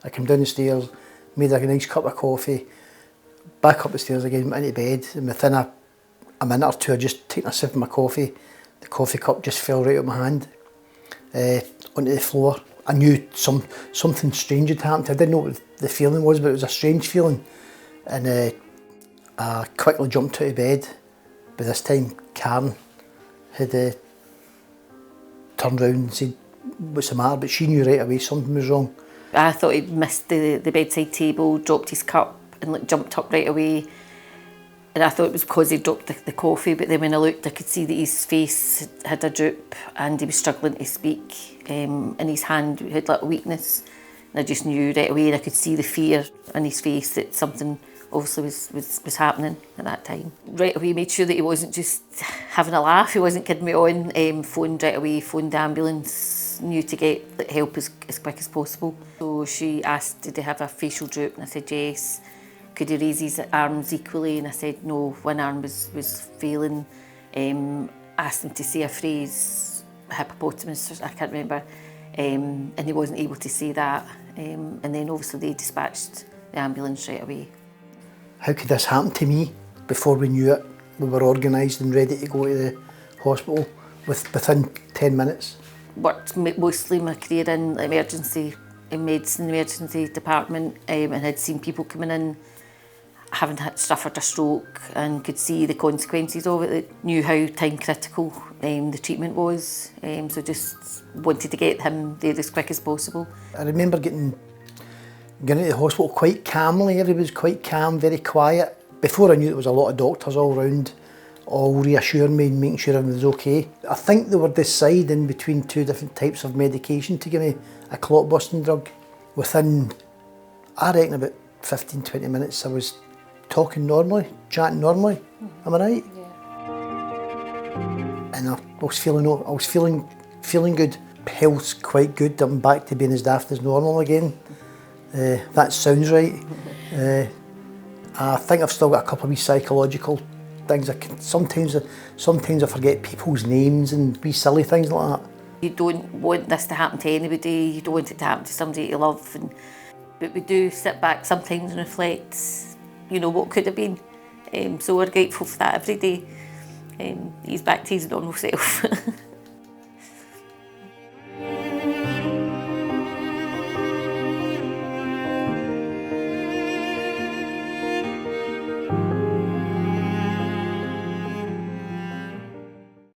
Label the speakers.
Speaker 1: I came down the stairs, made a nice cup of coffee, back up the stairs again, went into bed, and within a minute or two I just taken a sip of my coffee. The coffee cup just fell right out of my hand onto the floor. I knew something strange had happened. I didn't know what the feeling was, but it was a strange feeling. And I quickly jumped out of bed, but this time Karen had turned round and said, "What's the matter?" But she knew right away something was wrong.
Speaker 2: I thought he'd missed the bedside table, dropped his cup and jumped up right away. And I thought it was because he dropped the coffee, but then when I looked I could see that his face had a droop and he was struggling to speak, and his hand had like a weakness. And I just knew right away, and I could see the fear on his face that something obviously was happening at that time. Right away made sure that he wasn't just having a laugh, he wasn't kidding me on, phoned right away, phoned the ambulance, knew to get help as quick as possible. So she asked, did he have a facial droop, and I said yes. Could he raise his arms equally, and I said no, one arm was failing. Asked him to say a phrase, hippopotamus, I can't remember, and he wasn't able to say that. And then obviously they dispatched the ambulance right away.
Speaker 1: How could this happen to me? Before we knew it, we were organised and ready to go to the hospital within 10 minutes. Worked
Speaker 2: mostly my career in emergency, in medicine, emergency department, and had seen people coming in having suffered a stroke and could see the consequences of it, knew how time critical the treatment was, so just wanted to get him there as quick as possible.
Speaker 1: I remember getting into the hospital quite calmly. Everybody was quite calm, very quiet. Before I knew there was a lot of doctors all around, all reassuring me and making sure everything was okay. I think they were deciding between two different types of medication to give me a clot busting drug. Within, I reckon, about 15-20 minutes I was talking normally, chatting normally. Am I right? Yeah. And I was feeling good. Health's quite good. I'm back to being as daft as normal again. That sounds right. I think I've still got a couple of wee psychological things. Sometimes I forget people's names and wee silly things like that.
Speaker 2: You don't want this to happen to anybody. You don't want it to happen to somebody you love. But we do sit back sometimes and reflect, you know, what could have been. So we're grateful for that every day. He's back to his normal self.